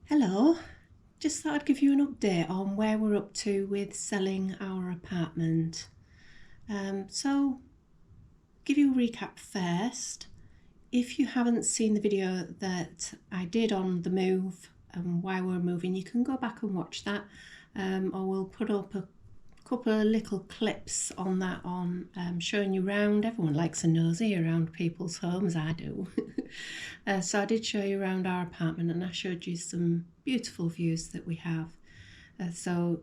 Hello, just thought I'd give you an update on where we're up to with selling our apartment. So, give you a recap first. If you haven't seen the video that I did on the move and why we're moving, you can go back and watch that, or we'll put up a couple of little clips on that showing you around. Everyone likes a nosy around people's homes, I do. So I did show you around our apartment and I showed you some beautiful views that we have. So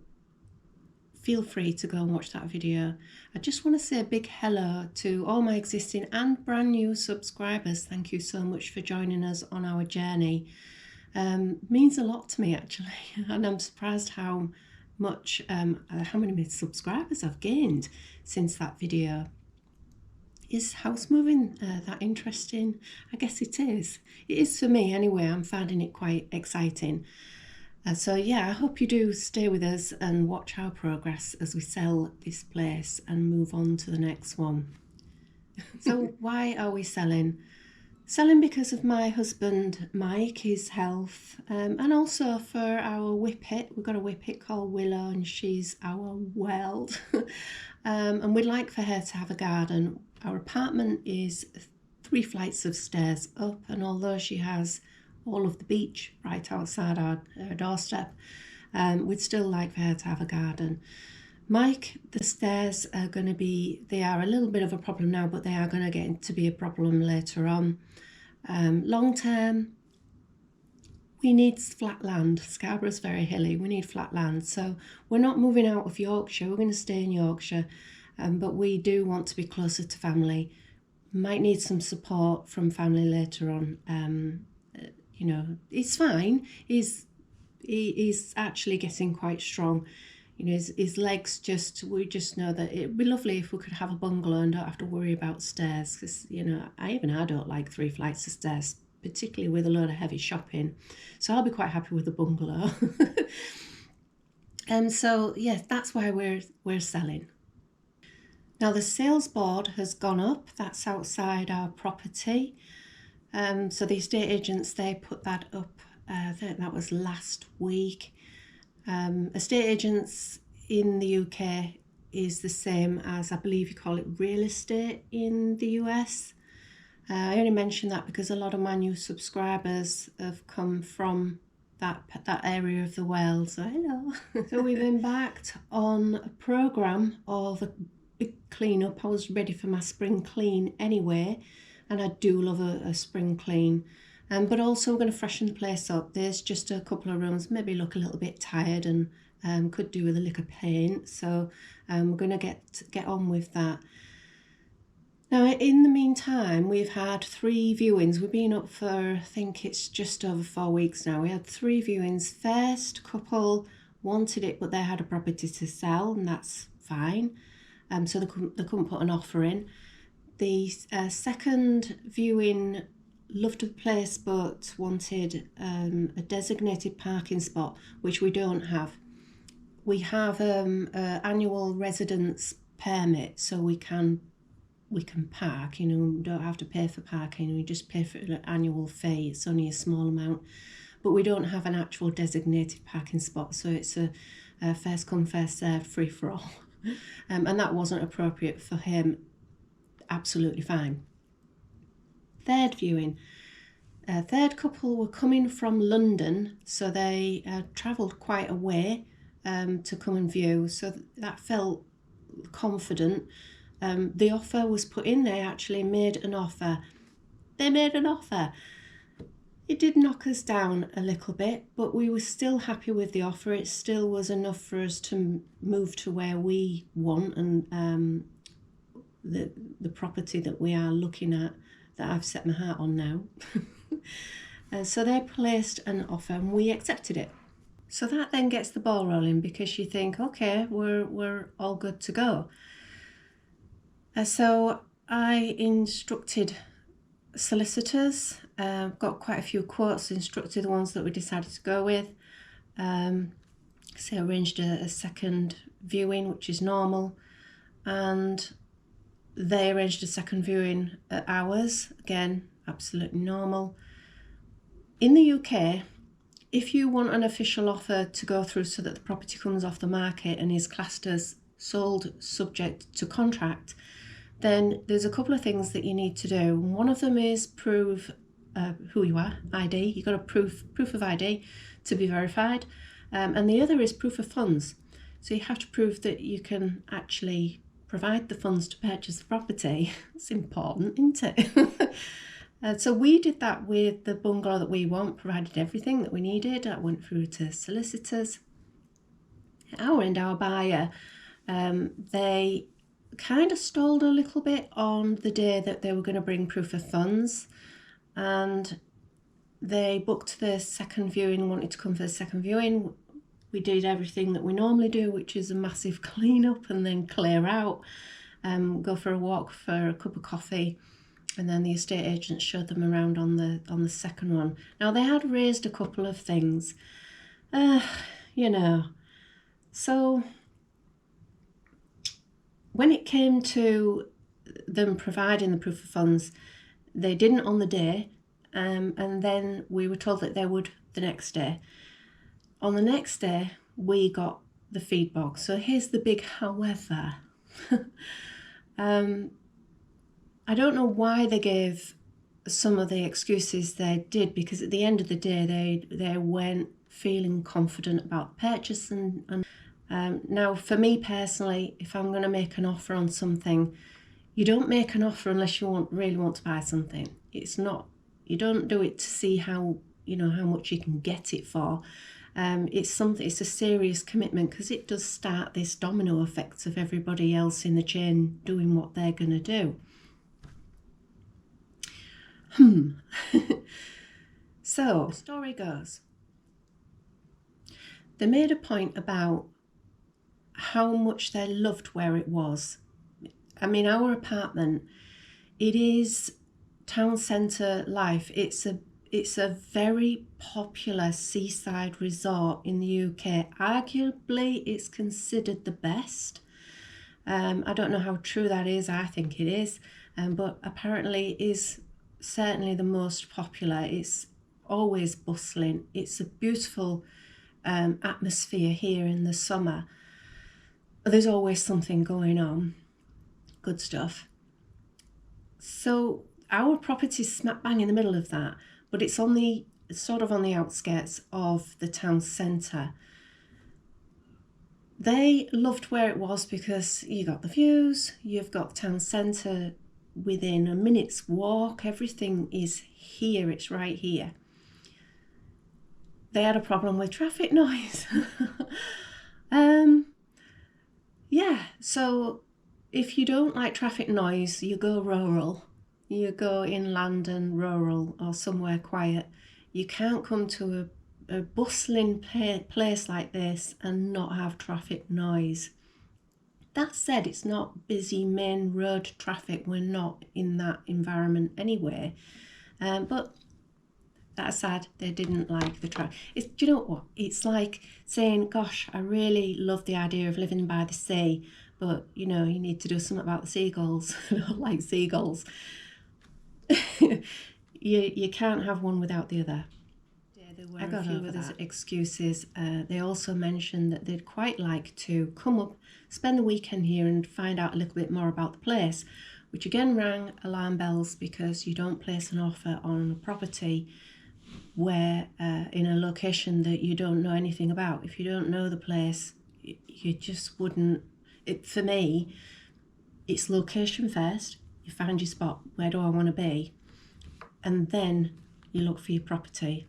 feel free to go and watch that video. I just want to say a big hello to all my existing and brand new subscribers. Thank you so much for joining us on our journey. Means a lot to me actually, and I'm surprised how many subscribers I've gained since that video. Is house moving that interesting? I guess it is. It is for me anyway. I'm finding it quite exciting. So yeah, I hope you do stay with us and watch our progress as we sell this place and move on to the next one. So why are we selling? Selling because of my husband Mike, his health, and also for our whippet. We've got a whippet called Willow and she's our world. And we'd like for her to have a garden. Our apartment is 3 flights of stairs up, and although she has all of the beach right outside our doorstep, we'd still like for her to have a garden. Mike, the stairs are going to be, they are a little bit of a problem now, but they are going to get to be a problem later on. Long term, we need flat land. Scarborough's very hilly. We need flat land. So we're not moving out of Yorkshire. We're going to stay in Yorkshire, but we do want to be closer to family. Might need some support from family later on. You know, it's fine. He's actually getting quite strong. You know, his legs we just know that it'd be lovely if we could have a bungalow and don't have to worry about stairs, because, you know, I don't like 3 flights of stairs, particularly with a load of heavy shopping. So I'll be quite happy with the bungalow. And so, yes, that's why we're selling. Now the sales board has gone up. That's outside our property. So the estate agents, they put that up, I think that was last week. Estate agents in the UK is the same as, I believe you call it real estate in the US. I only mention that because a lot of my new subscribers have come from that area of the world. So hello. So we've embarked on a programme of a big clean up. I was ready for my spring clean anyway, and I do love a spring clean. But also we're going to freshen the place up. There's just a couple of rooms, maybe look a little bit tired and could do with a lick of paint. So we're going to get on with that. Now, in the meantime, we've had 3 viewings. We've been up for, I think it's just over 4 weeks now. We had 3 viewings. First couple wanted it, but they had a property to sell, and that's fine. So they couldn't put an offer in. The second viewing loved the place but wanted a designated parking spot, which we don't have. We have an annual residence permit, so we can park. You know, we don't have to pay for parking. We just pay for an annual fee. It's only a small amount, but we don't have an actual designated parking spot, so it's a first come first served, free for all. And that wasn't appropriate for him. Absolutely fine. Third viewing. Third couple were coming from London, so they travelled quite a way to come and view, so that felt confident. The offer was put in. They actually made an offer. They made an offer. It did knock us down a little bit, but we were still happy with the offer. It still was enough for us to move to where we want, and the property that we are looking at, that I've set my heart on now. So they placed an offer and we accepted it. So that then gets the ball rolling, because you think, okay, we're all good to go. So I instructed solicitors, got quite a few quotes, instructed the ones that we decided to go with. So arranged a second viewing, which is normal, and they arranged a second viewing at ours, again absolutely normal. In the UK, if you want an official offer to go through so that the property comes off the market and is classed as sold subject to contract, then there's a couple of things that you need to do. One of them is prove who you are, ID. You've got a proof of ID to be verified. And the other is proof of funds. So you have to prove that you can actually provide the funds to purchase the property. It's important, isn't it? So we did that with the bungalow that we want, provided everything that we needed. I went through to solicitors. Our buyer, they kind of stalled a little bit on the day that they were going to bring proof of funds, and they booked the second viewing, wanted to come for the second viewing. We did everything that we normally do, which is a massive clean up and then clear out, go for a walk for a cup of coffee, and then the estate agent showed them around on the second one. Now they had raised a couple of things, you know, so when it came to them providing the proof of funds, they didn't on the day, and then we were told that they would the next day. On the next day, we got the feedback. So here's the big however. I don't know why they gave some of the excuses they did, because at the end of the day, they weren't feeling confident about purchase. And now, for me personally, if I'm going to make an offer on something, you don't make an offer unless you really want to buy something. It's not, you don't do it to see how much you can get it for. It's a serious commitment, because it does start this domino effect of everybody else in the chain doing what they're going to do. So the story goes, they made a point about how much they loved where it was. I mean, our apartment, it is town centre life. It's a very popular seaside resort in the UK. Arguably, it's considered the best. I don't know how true that is. I think it is, but apparently it is certainly the most popular. It's always bustling. It's a beautiful atmosphere here in the summer. There's always something going on. Good stuff. So our property's smack bang in the middle of that, but it's on the sort of on the outskirts of the town centre. They loved where it was because you got the views, you've got the town centre within a minute's walk, everything is here, it's right here. They had a problem with traffic noise. Yeah, so if you don't like traffic noise, you go rural. You go inland and rural or somewhere quiet. You can't come to a bustling place like this and not have traffic noise. That said, it's not busy main road traffic. We're not in that environment anyway. But that aside, they didn't like the traffic. Do you know what? It's like saying, gosh, I really love the idea of living by the sea, but you need to do something about the seagulls. I don't like seagulls. You can't have one without the other. I got a few other excuses. They also mentioned that they'd quite like to come up, spend the weekend here and find out a little bit more about the place, which again rang alarm bells, because you don't place an offer on a property where in a location that you don't know anything about. If you don't know the place, you just wouldn't. For me, it's location first. You find your spot. Where do I want to be? And then you look for your property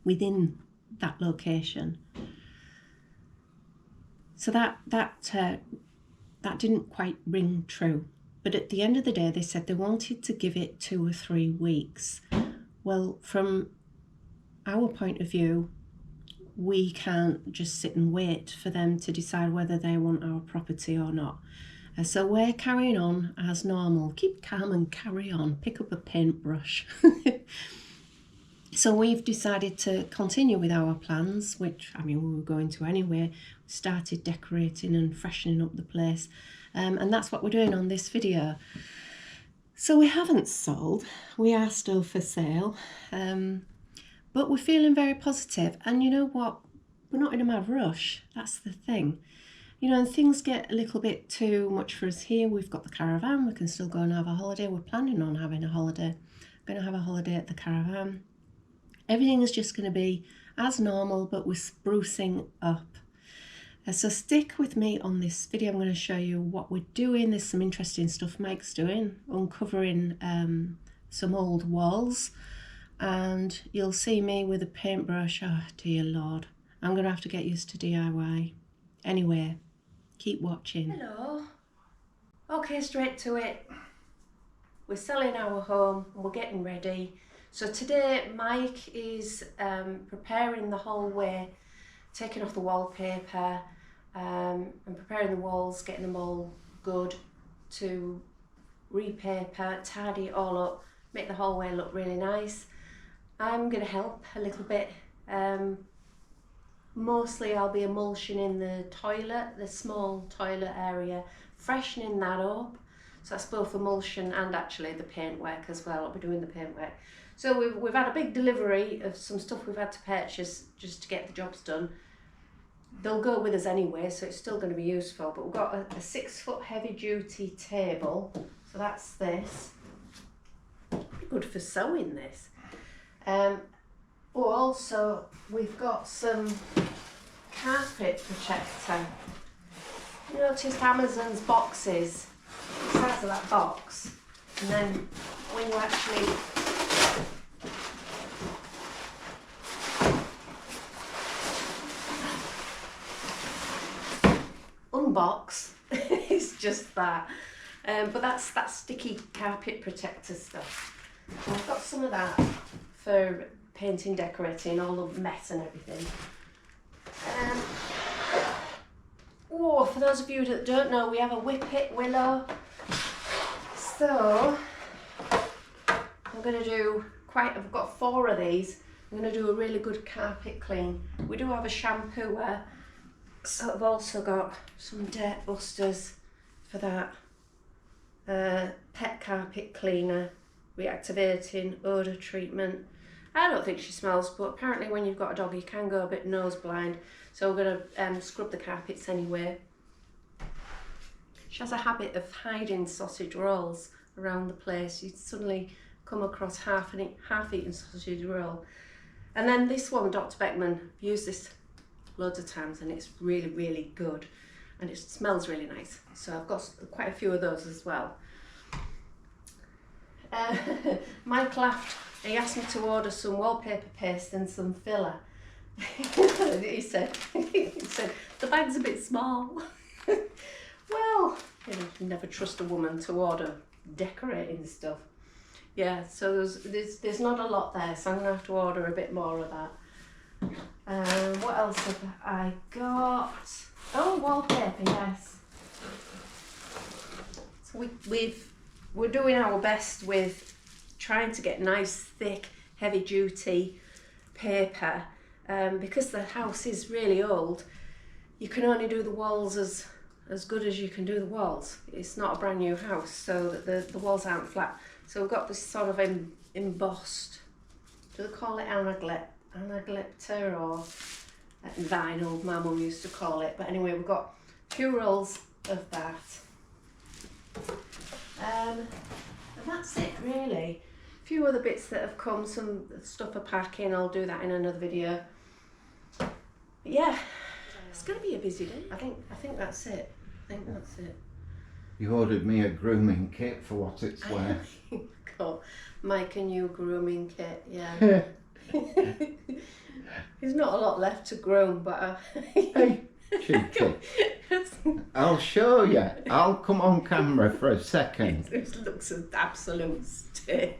within that location. So that didn't quite ring true. But at the end of the day, they said they wanted to give it 2 or 3 weeks. Well, from our point of view, we can't just sit and wait for them to decide whether they want our property or not. So we're carrying on as normal. Keep calm and carry on. Pick up a paintbrush. So we've decided to continue with our plans, which, we were going to anyway. We started decorating and freshening up the place. And that's what we're doing on this video. So we haven't sold. We are still for sale. But we're feeling very positive, and you know what? We're not in a mad rush. That's the thing. You know, and things get a little bit too much for us here. We've got the caravan. We can still go and have a holiday. We're planning on having a holiday. We're going to have a holiday at the caravan. Everything is just going to be as normal, but we're sprucing up. So stick with me on this video. I'm going to show you what we're doing. There's some interesting stuff Mike's doing, uncovering some old walls, and you'll see me with a paintbrush. Oh dear Lord, I'm going to have to get used to DIY. Anyway, keep watching. Hello. Okay, straight to it. We're selling our home and we're getting ready. So today Mike is preparing the hallway, taking off the wallpaper, and preparing the walls, getting them all good to repaper, tidy it all up, make the hallway look really nice. I'm going to help a little bit. Mostly I'll be emulsioning the toilet, the small toilet area, freshening that up. So that's both emulsion and actually the paint work as well. I'll be doing the paint work. So we've had a big delivery of some stuff we've had to purchase just to get the jobs done. They'll go with us anyway, so it's still going to be useful. But we've got a 6 foot heavy duty table. So that's this. Pretty good for sewing this. Also we've got some carpet protector. You noticed Amazon's boxes, the size of that box, and then when you actually unbox, it's just that. But that's that sticky carpet protector stuff. And I've got some of that for painting, decorating, all the mess and everything. For those of you that don't know, we have a whippet willow. So I'm going to do I've got 4 of these. I'm going to do a really good carpet clean. We do have a shampooer, so I've also got some dirt busters for that. Pet carpet cleaner, reactivating odour treatment. I don't think she smells, but apparently when you've got a dog you can go a bit nose blind. So we're going to scrub the carpets anyway. She has a habit of hiding sausage rolls around the place. You'd suddenly come across half-eaten sausage roll. And then this one, Dr. Beckman, I've used this loads of times and it's really, really good. And it smells really nice. So I've got quite a few of those as well. Mike laughed. He asked me to order some wallpaper paste and some filler. he said, the bag's a bit small. Well, you never trust a woman to order decorating stuff. Yeah, so there's not a lot there, so I'm going to have to order a bit more of that. What else have I got? Oh, wallpaper, yes. So we're doing our best with trying to get nice, thick, heavy-duty paper. Because the house is really old, you can only do the walls as good as you can do the walls. It's not a brand new house, so the walls aren't flat. So we've got this sort of embossed, do they call it anaglypta or vinyl, my mum used to call it. But anyway, we've got a few rolls of that. And that's it really. A few other bits that have come, some stuff for packing, I'll do that in another video. But yeah, it's going to be a busy day. I think that's it. You ordered me a grooming kit for what it's worth. Got Mike a new grooming kit, yeah. There's not a lot left to groom, but Hey, cheeky. I'll show you. I'll come on camera for a second. It looks an absolute state.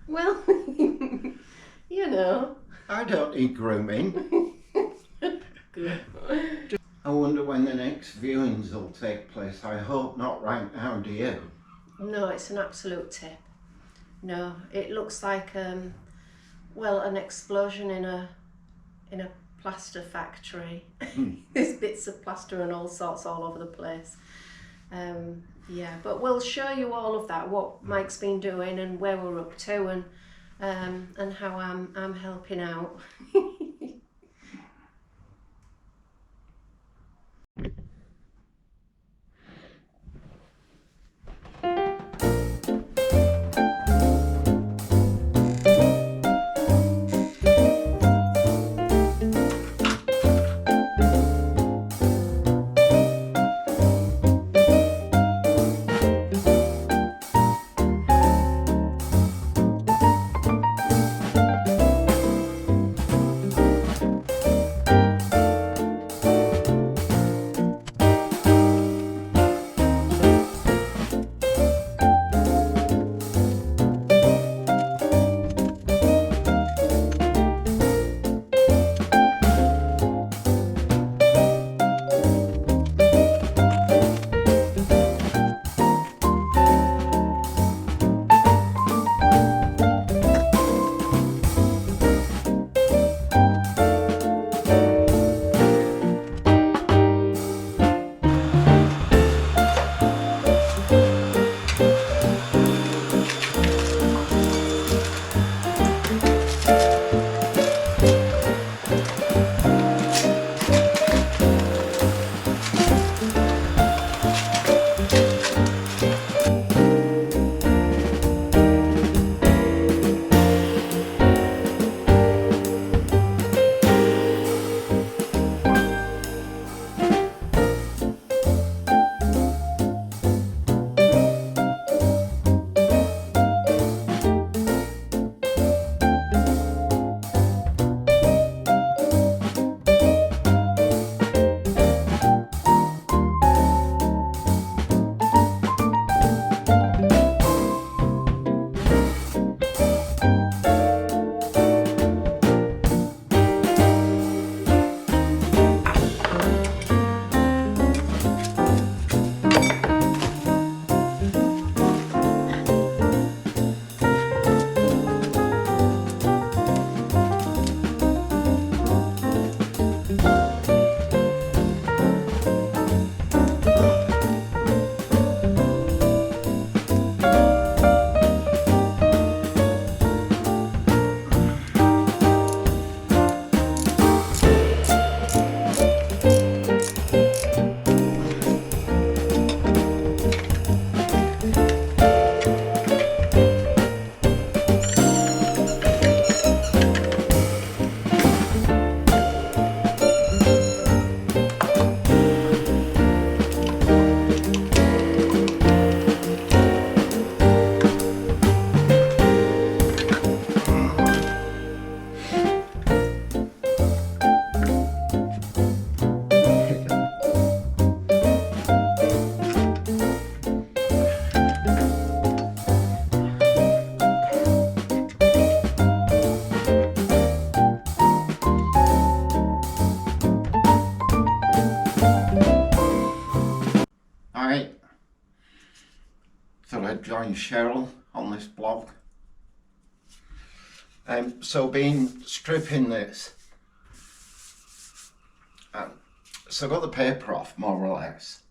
Well, you know. I don't need grooming. Good. I wonder when the next viewings will take place. I hope not right now, do you? No, it's an absolute tip. No, it looks like an explosion in a plaster factory. There's bits of plaster and all sorts all over the place. Yeah, but we'll show you all of that, what Mike's been doing and where we're up to, and and how I'm helping out. I thought I'd join Cheryl on this blog. So been stripping this. So I got the paper off more or less.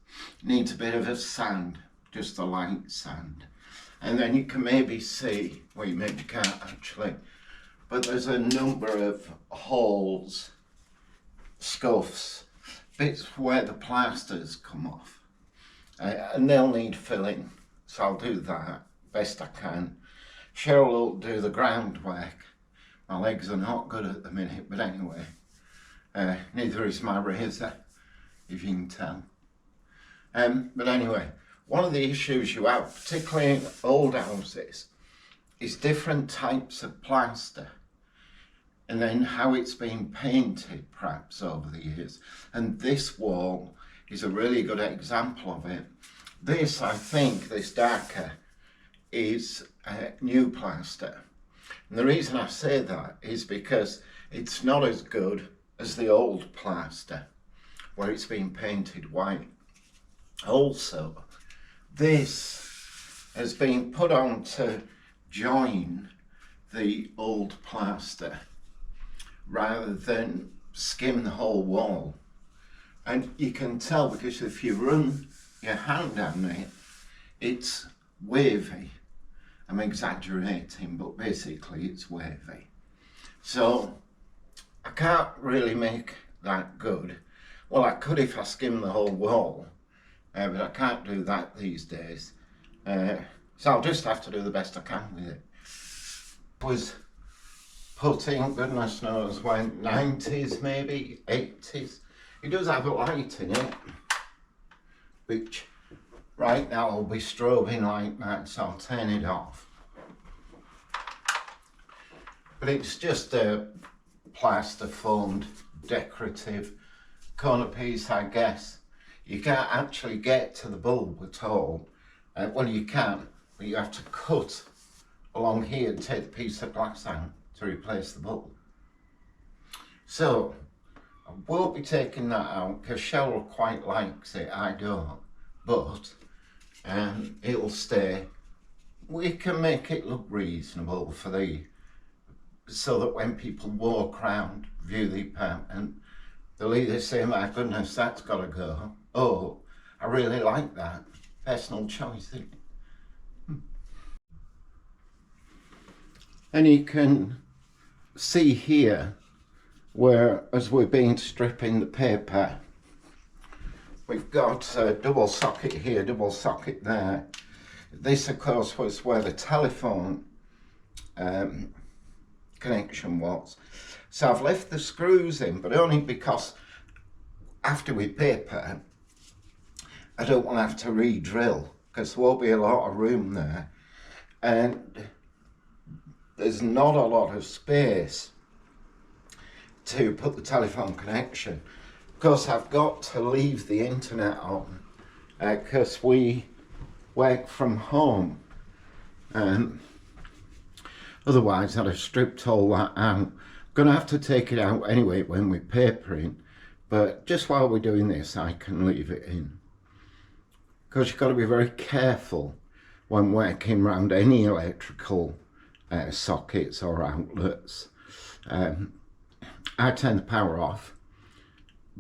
Needs a bit of a sand, just a light sand. And then you can maybe see, well you maybe can't actually, but there's a number of holes, scuffs, bits where the plasters come off. And they'll need filling, so I'll do that best I can. Cheryl will do the groundwork. My legs are not good at the minute, but anyway, neither is my razor, if you can tell. But anyway, one of the issues you have, particularly in old houses, is different types of plaster, and then how it's been painted perhaps over the years. And this wall is a really good example of it. This, I think, this darker, is new plaster. And the reason I say that is because it's not as good as the old plaster, where it's been painted white. Also, this has been put on to join the old plaster rather than skim the whole wall. And you can tell because if you run your hand down it, it's wavy I'm exaggerating, but basically it's wavy. So I can't really make that good. Well, I could if I skim the whole wall, but I can't do that these days. So I'll just have to do the best I can with it. Was putting, goodness knows when, 90s maybe, 80s. It does have a light in it, which right now will be strobing like that, so I'll turn it off. But it's just a plaster foamed decorative corner piece, I guess. You can't actually get to the bulb at all. Well, you can, but you have to cut along here and take the piece of glass out to replace the bulb. So I won't be taking that out because Cheryl quite likes it, I don't, but it'll stay. We can make it look reasonable for so that when people walk around, view the apartment, they'll either say, my goodness, that's got to go, oh, I really like that. Personal choice. And you can see here where, as we've been stripping the paper, we've got a double socket here, double socket there. This, of course, was where the telephone connection was. So I've left the screws in, but only because after we paper, I don't want to have to re-drill because there won't be a lot of room there. And there's not a lot of space to put the telephone connection. Of course, I've got to leave the internet on because we work from home. Otherwise, I'd have stripped all that out. Gonna have to take it out anyway when we're papering, but just while we're doing this, I can leave it in. Because you've got to be very careful when working around any electrical sockets or outlets. I turned the power off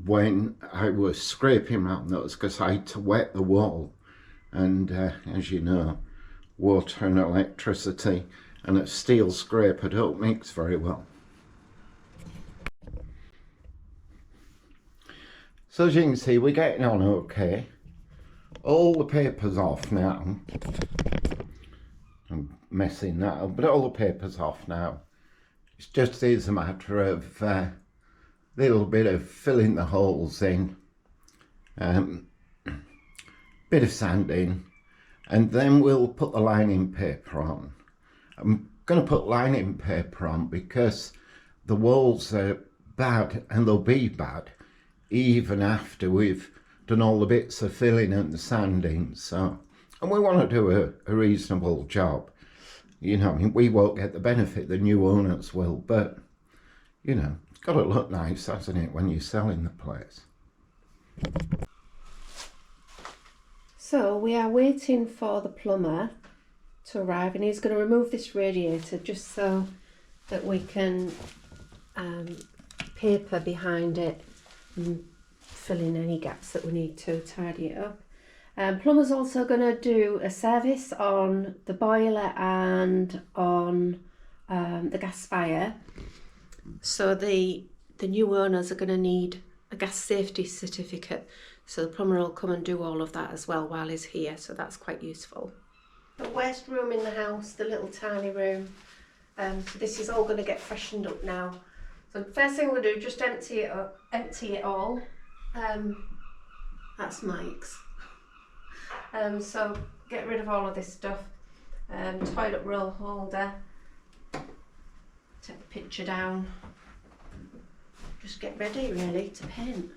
when I was scraping around those because I had to wet the wall, and as you know, water and electricity and a steel scraper don't mix very well. So as you can see, we're getting on okay. All the paper's off now. I'm messing that up, but all the paper's off now. It just is a matter of a little bit of filling the holes in, bit of sanding, and then we'll put the lining paper on. I'm going to put lining paper on because the walls are bad, and they'll be bad even after we've done all the bits of filling and the sanding. So, and we want to do a reasonable job. You know, I mean, we won't get the benefit, the new owners will, but, you know, it's got to look nice, hasn't it, when you're selling the place. So we are waiting for the plumber to arrive, and he's going to remove this radiator just so that we can paper behind it and fill in any gaps that we need to tidy it up. Plumber's also going to do a service on the boiler and on the gas fire. So the new owners are going to need a gas safety certificate. So the plumber will come and do all of that as well while he's here. So that's quite useful. The waste room in the house, the little tiny room. So this is all going to get freshened up now. So first thing we'll do, just empty it all. That's Mike's. So get rid of all of this stuff. Toilet roll holder. Take the picture down. Just get ready really to paint.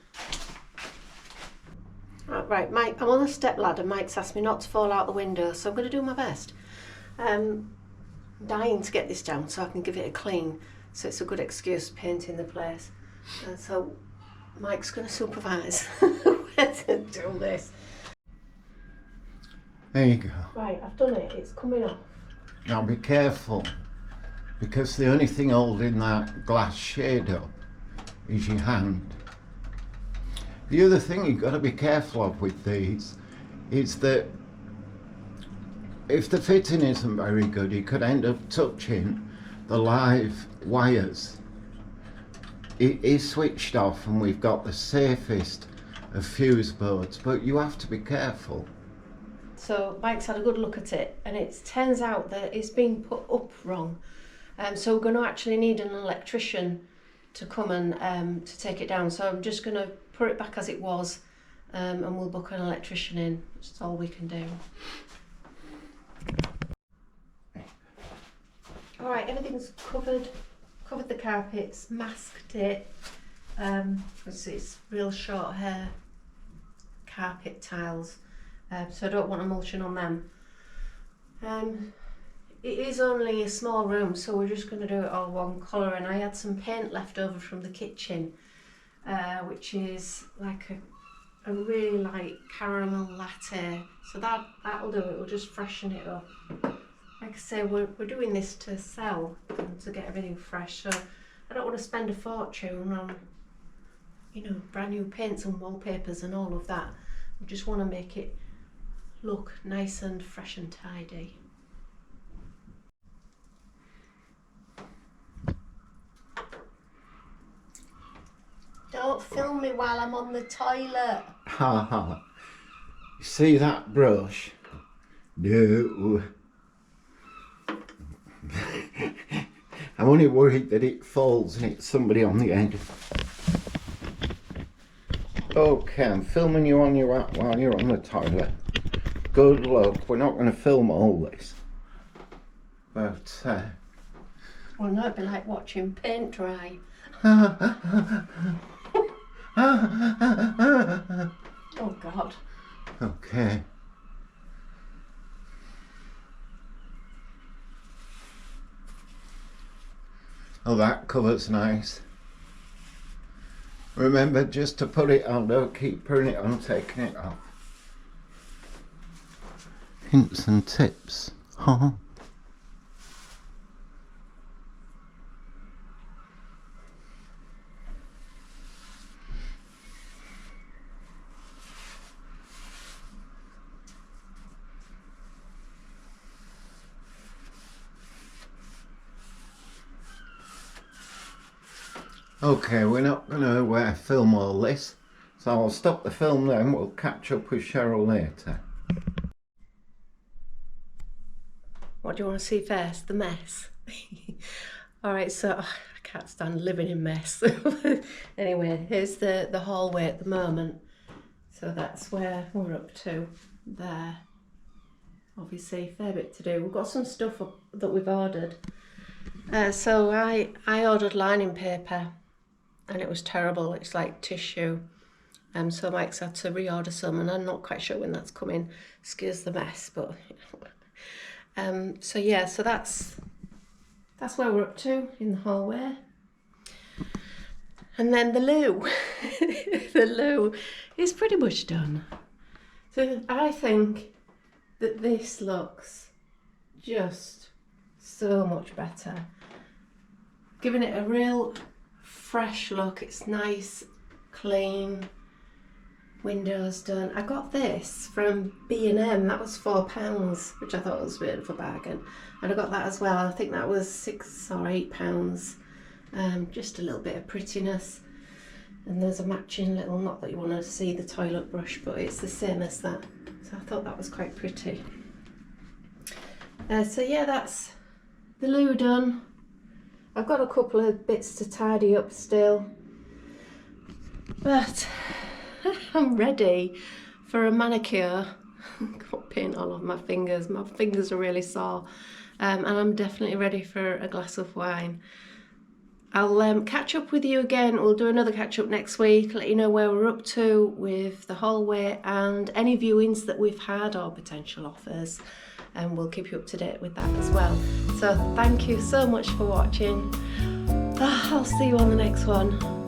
Right, Mike, I'm on the step ladder. Mike's asked me not to fall out the window, so I'm going to do my best. I'm dying to get this down so I can give it a clean, so it's a good excuse painting the place. So Mike's going to supervise where to do this. There you go. Right, I've done it. It's coming off. Now be careful, because the only thing holding that glass shade up is your hand. The other thing you've got to be careful of with these is that if the fitting isn't very good, you could end up touching the live wires. It is switched off and we've got the safest of fuse boards, but you have to be careful. So Mike's had a good look at it, and it turns out that it's been put up wrong. So we're going to actually need an electrician to come and to take it down. So I'm just going to put it back as it was, and we'll book an electrician in. That's all we can do. All right, everything's covered the carpets, masked it. It's real short hair carpet tiles, so I don't want emulsion on them. It is only a small room, so we're just going to do it all one colour, and I had some paint left over from the kitchen, which is like a really light caramel latte, so that'll do it. We'll just freshen it up. Like I say, we're doing this to sell and to get everything fresh, so I don't want to spend a fortune on, you know, brand new paints and wallpapers and all of that. I just want to make it look nice and fresh and tidy. Don't film me while I'm on the toilet. Ha ha. You see that brush? No. I'm only worried that it falls and hits somebody on the head. Okay, I'm filming you on your app while you're on the toilet. Good luck. We're not going to film all this. But, Well, no, it'd be like watching paint dry. Oh, God. Okay. Oh, that cover's nice. Remember just to put it on, don't keep putting it on, taking it off. Hints and tips. Huh? Okay, we're not going to film all this, so I'll stop the film then. We'll catch up with Cheryl later. What do you want to see first? The mess. All right, so I can't stand living in mess. Anyway, here's the hallway at the moment. So that's where we're up to there. Obviously, a fair bit to do. We've got some stuff that we've ordered. So I ordered lining paper, and it was terrible. It's like tissue. So Mike's had to reorder some, and I'm not quite sure when that's coming. Excuse the mess, but so yeah, so that's where we're up to in the hallway. And then the loo. The loo is pretty much done. So I think that this looks just so much better. Giving it a real fresh look. It's nice, clean, windows done. I got this from B&M. That was £4, which I thought was a bit of a bargain. And I got that as well. I think that was £6 or £8. Just a little bit of prettiness. And there's a matching little, not that you want to see the toilet brush, but it's the same as that. So I thought that was quite pretty. So yeah, that's the loo done. I've got a couple of bits to tidy up still, but I'm ready for a manicure. Got paint all over my fingers. My fingers are really sore, and I'm definitely ready for a glass of wine. I'll catch up with you again. We'll do another catch up next week, let you know where we're up to with the hallway and any viewings that we've had or potential offers, and we'll keep you up to date with that as well. So thank you so much for watching. I'll see you on the next one.